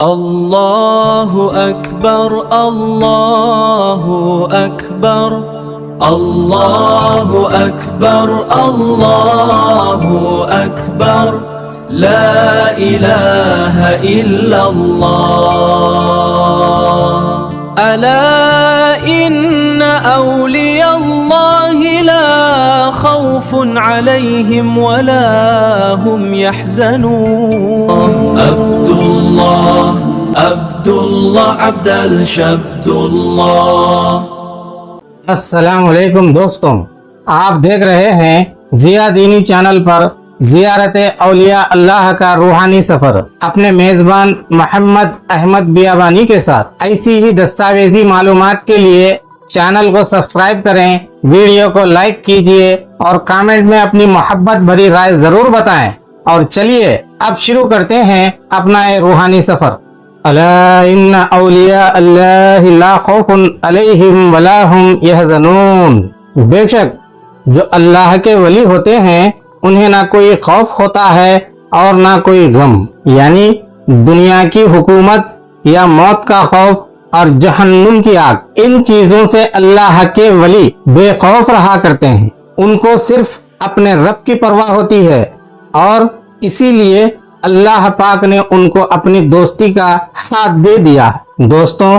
اللہ اکبر اللہ اکبر اللہ اکبر اللہ اکبر لا الہ الا اللہ الا ان اولیاء اللہ لا خوف علیہم ولا هم يحزنون عبداللہ عبد الشبداللہ۔ السلام علیکم دوستوں، آپ دیکھ رہے ہیں ضیاء دینی چینل پر زیارت اولیاء اللہ کا روحانی سفر اپنے میزبان محمد احمد بیابانی کے ساتھ۔ ایسی ہی دستاویزی معلومات کے لیے چینل کو سبسکرائب کریں، ویڈیو کو لائک کیجئے اور کامنٹ میں اپنی محبت بھری رائے ضرور بتائیں۔ اور چلیے اب شروع کرتے ہیں اپنا یہ روحانی سفر۔ الا ان اولیاء اللہ لا خوف علیہم ولا هم يحزنون۔ بے شک جو اللہ کے ولی ہوتے ہیں انہیں نہ کوئی خوف ہوتا ہے اور نہ کوئی غم، یعنی دنیا کی حکومت یا موت کا خوف اور جہنم کی آگ، ان چیزوں سے اللہ کے ولی بے خوف رہا کرتے ہیں۔ ان کو صرف اپنے رب کی پرواہ ہوتی ہے اور اسی لیے اللہ پاک نے ان کو اپنی دوستی کا ہاتھ دے دیا۔ دوستوں،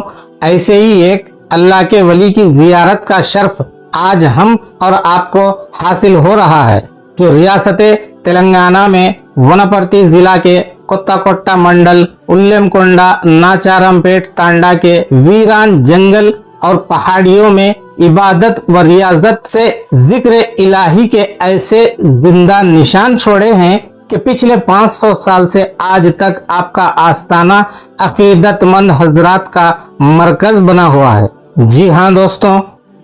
ایسے ہی ایک اللہ کے ولی کی زیارت کا شرف آج ہم اور آپ کو حاصل ہو رہا ہے، جو ریاست تلنگانہ میں ونپرتی ضلع کے کتا کوٹا منڈل الیم کونڈا ناچارم پیٹ تانڈا کے ویران جنگل اور پہاڑیوں میں عبادت و ریاضت سے ذکر الہی کے ایسے زندہ نشان چھوڑے ہیں کہ پچھلے 500 سال سے آج تک آپ کا آستانہ عقیدت مند حضرات کا مرکز بنا ہوا ہے۔ جی ہاں دوستوں،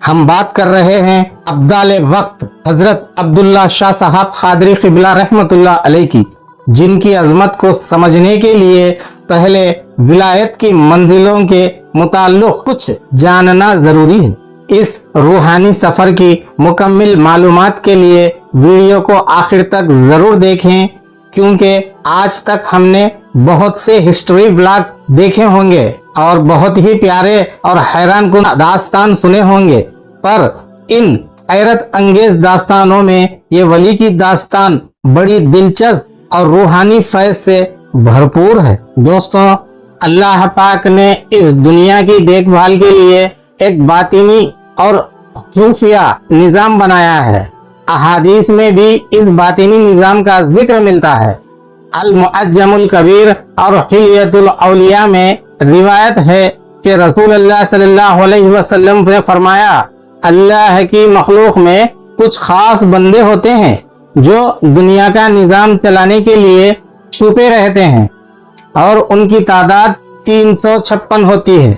ہم بات کر رہے ہیں ابدال وقت حضرت عبداللہ شاہ صاحب قادری قبلہ رحمت اللہ علیہ کی، جن کی عظمت کو سمجھنے کے لیے پہلے ولایت کی منزلوں کے متعلق کچھ جاننا ضروری ہے۔ اس روحانی سفر کی مکمل معلومات کے لیے ویڈیو کو آخر تک ضرور دیکھیں، کیونکہ آج تک ہم نے بہت سے ہسٹری بلاگ دیکھے ہوں گے اور بہت ہی پیارے اور حیران کن داستان سنے ہوں گے، پر ان حیرت انگیز داستانوں میں یہ ولی کی داستان بڑی دلچسپ اور روحانی فیض سے بھرپور ہے۔ دوستوں، اللہ پاک نے اس دنیا کی دیکھ بھال کے لیے ایک باطنی اور خفیہ نظام بنایا ہے۔ احادیث میں بھی اس باطنی نظام کا ذکر ملتا ہے۔ المعجم الکبیر اور حلیۃ الاولیاء میں روایت ہے کہ رسول اللہ صلی اللہ علیہ وسلم نے فرمایا، اللہ کی مخلوق میں کچھ خاص بندے ہوتے ہیں جو دنیا کا نظام چلانے کے لیے چھپے رہتے ہیں اور ان کی تعداد 356 ہوتی ہے۔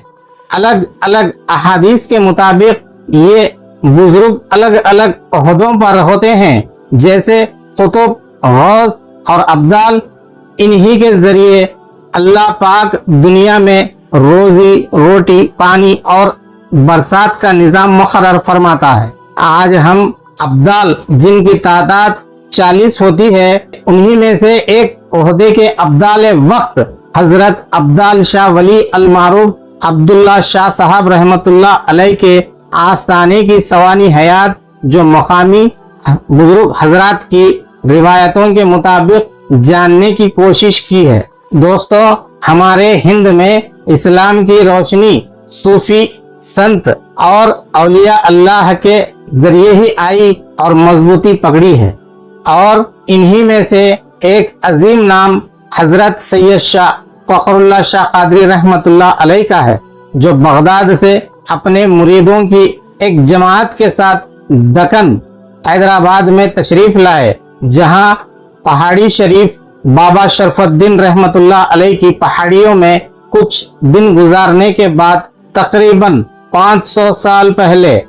الگ الگ احادیث کے مطابق یہ بزرگ الگ الگ عہدوں پر ہوتے ہیں، جیسے قطب، غوث اور ابدال۔ انہی کے ذریعے اللہ پاک دنیا میں روزی روٹی، پانی اور برسات کا نظام مقرر فرماتا ہے۔ آج ہم ابدال، جن کی تعداد 40 ہوتی ہے، انہی میں سے ایک عہدے کے ابدال وقت حضرت عبدال شاہ ولی المعروف عبداللہ شاہ صاحب رحمت اللہ علیہ کے آستانے کی سوانی حیات، جو مقامی بزرگ حضرات کی روایتوں کے مطابق جاننے کی کوشش کی ہے۔ دوستوں، ہمارے ہند میں اسلام کی روشنی صوفی سنت اور اولیاء اللہ کے ذریعے ہی آئی اور مضبوطی پکڑی ہے، اور انہی میں سے ایک عظیم نام حضرت سید شاہ فخر اللہ شاہ قادری رحمت اللہ علیہ کا ہے، جو بغداد سے اپنے مریدوں کی ایک جماعت کے ساتھ دکن حیدرآباد میں تشریف لائے، جہاں پہاڑی شریف بابا شرف الدین رحمت اللہ علیہ کی پہاڑیوں میں کچھ دن گزارنے کے بعد تقریباً 500 سال پہلے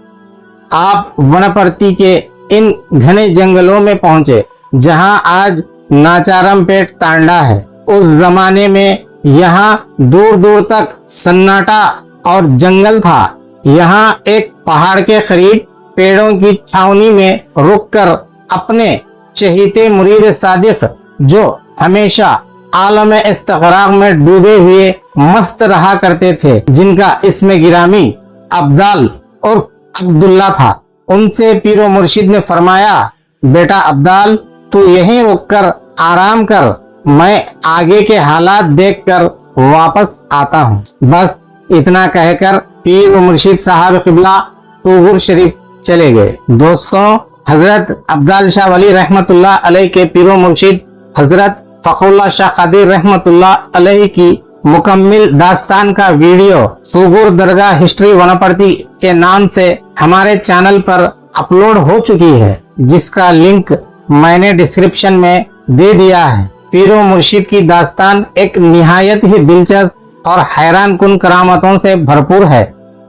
آپ ونپرتی کے ان گھنے جنگلوں میں پہنچے، جہاں آج ناچارم پیٹ تانڈا ہے۔ اس زمانے میں یہاں دور دور تک سناٹا اور جنگل تھا۔ یہاں ایک پہاڑ کے قریب پیڑوں کی چھاونی میں رک کر اپنے چہیتے مرید صادق، جو ہمیشہ आलम इस्तगराक में डूबे हुए मस्त रहा करते थे, जिनका इसमें गिरामी अब्दाल और अब्दुल्ला था। उनसे पीरो मुर्शिद ने फरमाया, बेटा अब्दाल, तू यहीं रुककर आराम कर, मैं आगे के हालात देखकर वापस आता हूँ। बस इतना कहकर पीर व मुर्शिद साहब किबला तूगुर शरीफ चले गए। दोस्तों, हजरत अब्दाल शाह वली रहमतुल्लाह अलैह के पीरो मुर्शिद हजरत फखरुल्लाह शाह कादिर रहमतुल्लाह अलैह की मुकम्मिल दास्तान का वीडियो सूगुर दरगाह हिस्ट्री वनपर्ती के नाम से हमारे चैनल पर अपलोड हो चुकी है, जिसका लिंक मैंने डिस्क्रिप्शन में दे दिया है। पीरो मुर्शिद की दास्तान एक निहायत ही दिलचस्प और हैरान कुन करामतों से भरपूर है,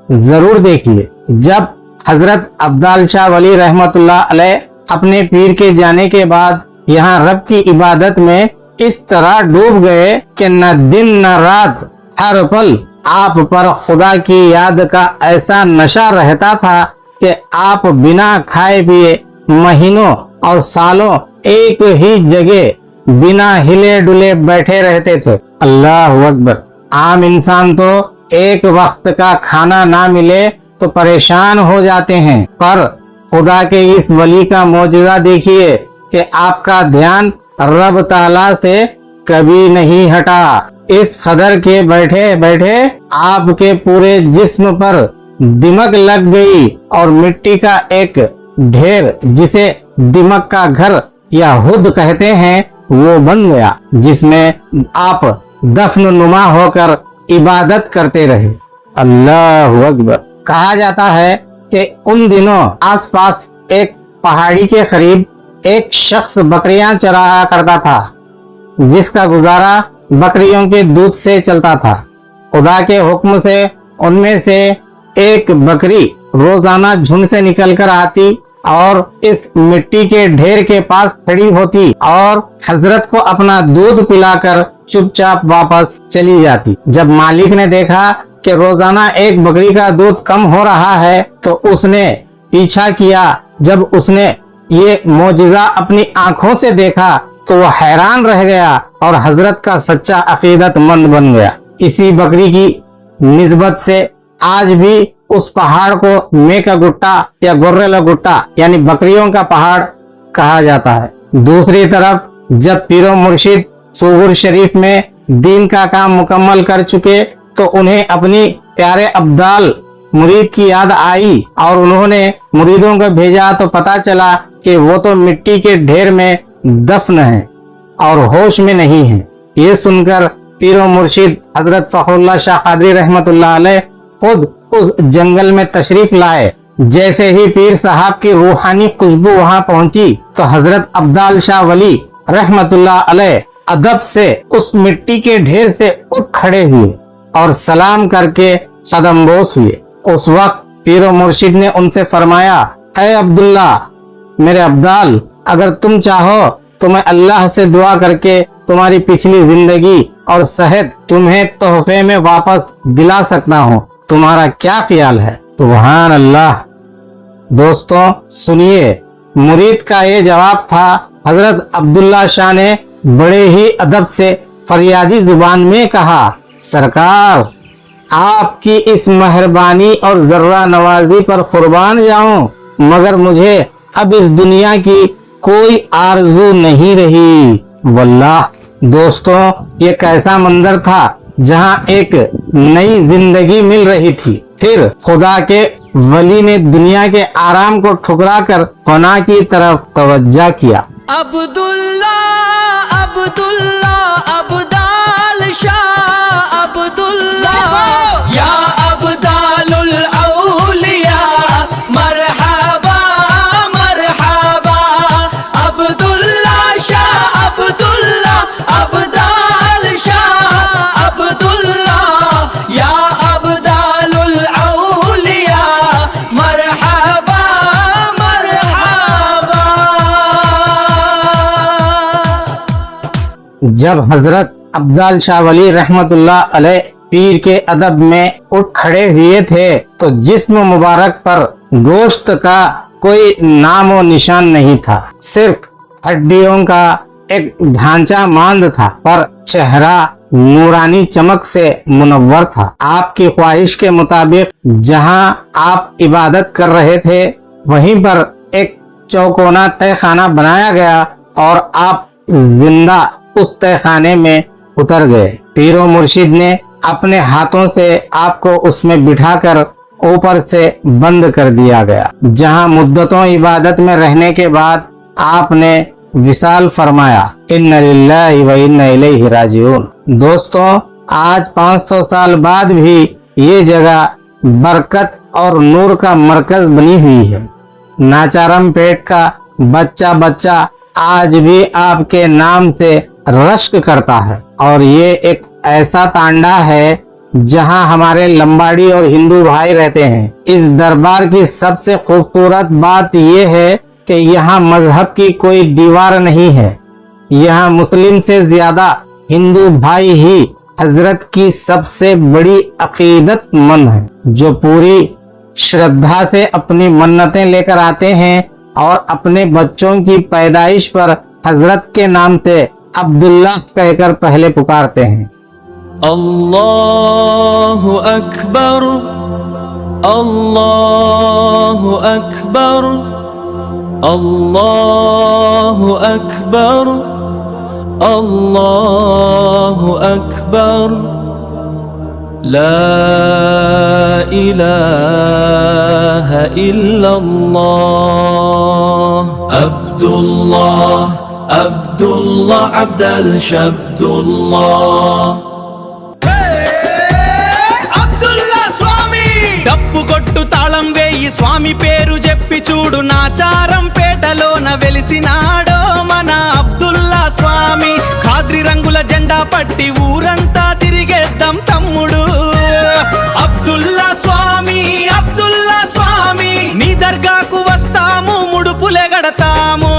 जरूर देखिए। जब हजरत अब्दाल शाह वली रहमतुल्लाह अलैह अपने पीर के जाने के बाद यहाँ रब की इबादत में इस तरह डूब गए कि न दिन न रात हर पल आप पर खुदा की याद का ऐसा नशा रहता था कि आप बिना खाए पिए महीनों और सालों एक ही जगह बिना हिले डुले बैठे रहते थे। अल्लाह अकबर। आम इंसान तो एक वक्त का खाना ना मिले तो परेशान हो जाते हैं, पर खुदा के इस वली का मौजूदा देखिए कि आपका ध्यान रब ताला से कभी नहीं हटा। इस कदर के बैठे बैठे आपके पूरे जिस्म पर दिमक लग गई और मिट्टी का एक ढेर, जिसे दिमक का घर या हुद कहते हैं, वो बन गया, जिसमें आप दफन नुमा होकर इबादत करते रहे। अल्लाह अकबर। कहा जाता है कि उन दिनों आसपास एक पहाड़ी के करीब एक शख्स बकरियां चराया करता था, जिसका गुजारा बकरियों के दूध से चलता था। खुदा के हुक्म से उनमें से एक बकरी रोजाना झुंड से निकलकर आती और इस मिट्टी के ढेर के पास खड़ी होती और हजरत को अपना दूध पिलाकर चुपचाप वापस चली जाती। जब मालिक ने देखा कि रोजाना एक बकरी का दूध कम हो रहा है तो उसने पीछा किया। जब उसने ये मोजिजा अपनी आंखों से देखा तो वह हैरान रह गया और हजरत का सच्चा अकीदतमंद बन गया। इसी बकरी की निस्बत से आज भी उस पहाड़ को मेका गुट्टा या गोर्रेला गुट्टा यानी बकरियों का पहाड़ कहा जाता है। दूसरी तरफ जब पीरो मुर्शिद सूगुर शरीफ में दीन का काम मुकम्मल कर चुके तो उन्हें अपनी प्यारे अब्दाल मुरीद की याद आई और उन्होंने मुरीदों को भेजा तो पता चला कि वो तो मिट्टी के ढेर में दफन है और होश में नहीं है। ये सुनकर पीरो मुर्शिद हजरत फखरुल्लाह शाह कादरी रहमतुल्लाह अलैह खुद उस जंगल में तशरीफ लाए। जैसे ही पीर साहब की रूहानी खुशबू वहां पहुंची तो हजरत अब्दाल शाह वली रहमतुल्लाह अलैह अदब से उस मिट्टी के ढेर से उठ खड़े हुए और सलाम करके कदमबोस हुए। उस वक्त पीरो मुर्शिद ने उनसे फरमाया, ऐ अब्दुल्ला, मेरे अब्दाल, अगर तुम चाहो तो मैं अल्लाह से दुआ करके तुम्हारी पिछली जिंदगी और सेहत तुम्हें तोहफे में वापस दिला सकता हूँ। तुम्हारा क्या ख्याल है? सुभान अल्लाह। दोस्तों सुनिए, मुरीद का ये जवाब था। हजरत अब्दुल्ला शाह ने बड़े ही अदब से फरियादी जुबान में कहा, सरकार, आपकी इस मेहरबानी और जर्रा नवाजी पर कुर्बान जाऊं, मगर मुझे अब इस दुनिया की कोई आरजू नहीं रही। वल्लाह दोस्तों, ये कैसा मंजर था जहां एक नई जिंदगी मिल रही थी। फिर खुदा के वली ने दुनिया के आराम को ठुकरा कर फना की तरफ तवज्जो किया। अब्दुल्ला अब्दुल्ला अब्दाल शाह अब्दुल्ला या अब्दालुल औलिया मरहबा मरहबा अब्दुल्ला शाह अब्दुल्ला अब्दाल शाह अब्दुल्ला या अब्दालुल औलिया मरहबा मरहबा। जब हजरत अब्दाल शाह वली रहमतुल्लाह अलैह पीर के अदब में उठ खड़े हुए थे तो जिस्म मुबारक पर गोश्त का कोई नामो निशान नहीं था। सिर्फ हड्डियों का एक ढांचा मांद था, पर चेहरा नूरानी चमक से मुनव्वर था। आपकी ख्वाहिश के मुताबिक जहां आप इबादत कर रहे थे, वहीं पर एक चौकोना तहखाना बनाया गया और आप जिंदा उस तहखाने में उतर गए। पीरो मुर्शिद ने अपने हाथों से आपको उसमें बिठाकर ऊपर से बंद कर दिया गया, जहां मुद्दतों इबादत में रहने के बाद आपने विसाल फरमाया, इन्ना लिल्लाहि व इन्ना इलैहि राजिऊन। दोस्तों, आज 500 साल बाद भी ये जगह बरकत और नूर का मरकज बनी हुई है। नाचारम पेट का बच्चा बच्चा आज भी आपके नाम से रश्क करता है, और ये एक ऐसा तांडा है जहां हमारे लंबाड़ी और हिंदू भाई रहते हैं। इस दरबार की सबसे खूबसूरत बात यह है कि यहाँ मजहब की कोई दीवार नहीं है। यहाँ मुस्लिम से ज्यादा हिंदू भाई ही हजरत की सबसे बड़ी अकीदतमंद है, जो पूरी श्रद्धा से अपनी मन्नतें लेकर आते हैं और अपने बच्चों की पैदाइश पर हजरत के नाम से अब्दुल्लाह कहकर पहले पुकारते हैं। अल्लाहु अकबर, अल्लाहु अकबर, अल्लाहु अकबर, अल्लाहु अकबर, ला इलाहा इल्लल्लाह। अब्दुल्लाह अब्दुल्लाह अब्दल शब्दुल्लाह। అబ్దుల్లా స్వామి డప్పు కొట్టు తాళం వేయి స్వామి పేరు చెప్పి చూడు, నాచారం పేటలోన వెలిసినాడో మన అబ్దుల్లా స్వామి। ఖాద్రి రంగుల జెండా పట్టి ఊరంతా తిరిగేద్దాం తమ్ముడు। అబ్దుల్లా స్వామి అబ్దుల్లా స్వామి, నీ దర్గాకు వస్తాము ముడుపులే గడతాము।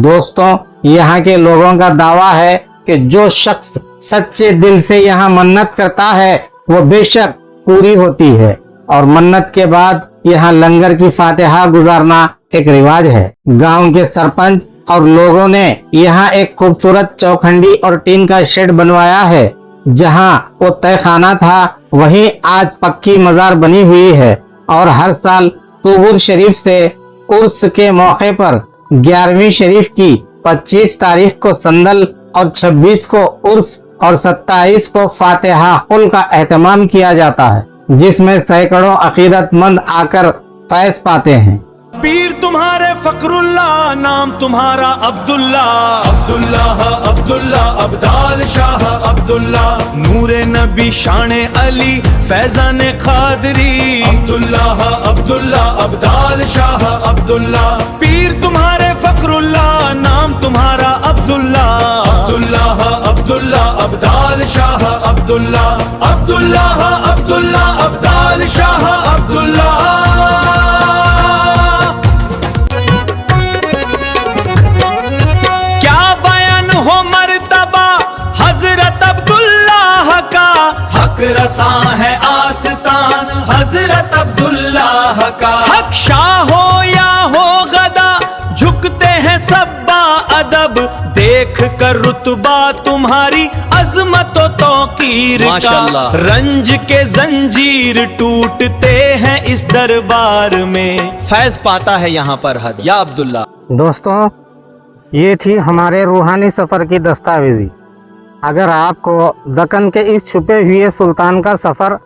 दोस्तों, यहाँ के लोगों का दावा है कि जो शख्स सच्चे दिल से यहाँ मन्नत करता है वो बेशक पूरी होती है, और मन्नत के बाद यहाँ लंगर की फातिहा गुजारना एक रिवाज है। गांव के सरपंच और लोगों ने यहाँ एक खूबसूरत चौखंडी और टीन का शेड बनवाया है। जहाँ वो तहखाना था, वहीं आज पक्की मजार बनी हुई है, और हर साल तुबूर शरीफ से उर्स के मौके पर 11वीं शरीफ की 25 तारीख को संदल और 26 को उर्स और 27 को फातिहा कुल का एहतमाम किया जाता है, जिसमें सैकड़ों अकीदतमंद आकर फैज पाते हैं। पीर तुम्हारे फकरुल्लाह, नाम तुम्हारा अब्दुल्ला। अब्दुल्लाह अब्दुल्ला अब्दाल शाह अब्दुल्ला, नूरे नबी शाने अली फैजान खादरी। अब्दुल्लाह अब्दुल्ला अब्दाल शाह अब्दुल्ला, पीर तुम्हारे फकरुल्लाह, नाम तुम्हारा अब्दुल्ला। अब्दुल्लाह अब्दुल्ला अब्दाल शाह अब्दुल्ला, अब्दुल्लाह अब्दुल्ला अब्दाल शाह अब्दुल्ला। रसा है आस्तान हजरत अब्दुल्लाह का। हक शाह हो या हो गदा, झुकते हैं सब बाअदब, देख कर रुतबा तुम्हारी अजमत व तौकीर का। रंज के जंजीर टूटते हैं इस दरबार में, फैज पाता है यहाँ पर हद या अब्दुल्ला। दोस्तों, ये थी हमारे रूहानी सफर की दस्तावेजी। अगर आपको दक्कन के इस छुपे हुए सुल्तान का सफ़र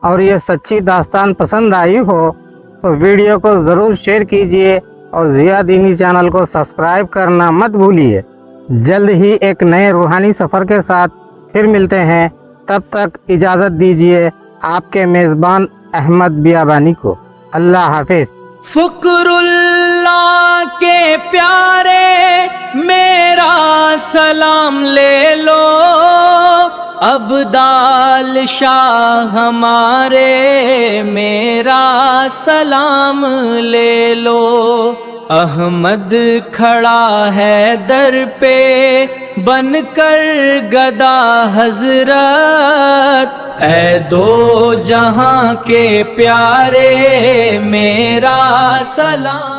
और ये सच्ची दास्तान पसंद आई हो तो वीडियो को ज़रूर शेयर कीजिए और ज़िया दीनी चैनल को सब्सक्राइब करना मत भूलिए। जल्द ही एक नए रूहानी सफ़र के साथ फिर मिलते हैं, तब तक इजाज़त दीजिए आपके मेज़बान अहमद बियाबानी को। अल्लाह हाफिज़। फकरुल्लाह के प्यारे मेरा सलाम ले लो, अब्दाल शाह हमारे मेरा सलाम ले लो। अहमद खड़ा है दर पे بن کر گدا حضرت، اے دو جہاں کے پیارے میرا سلام۔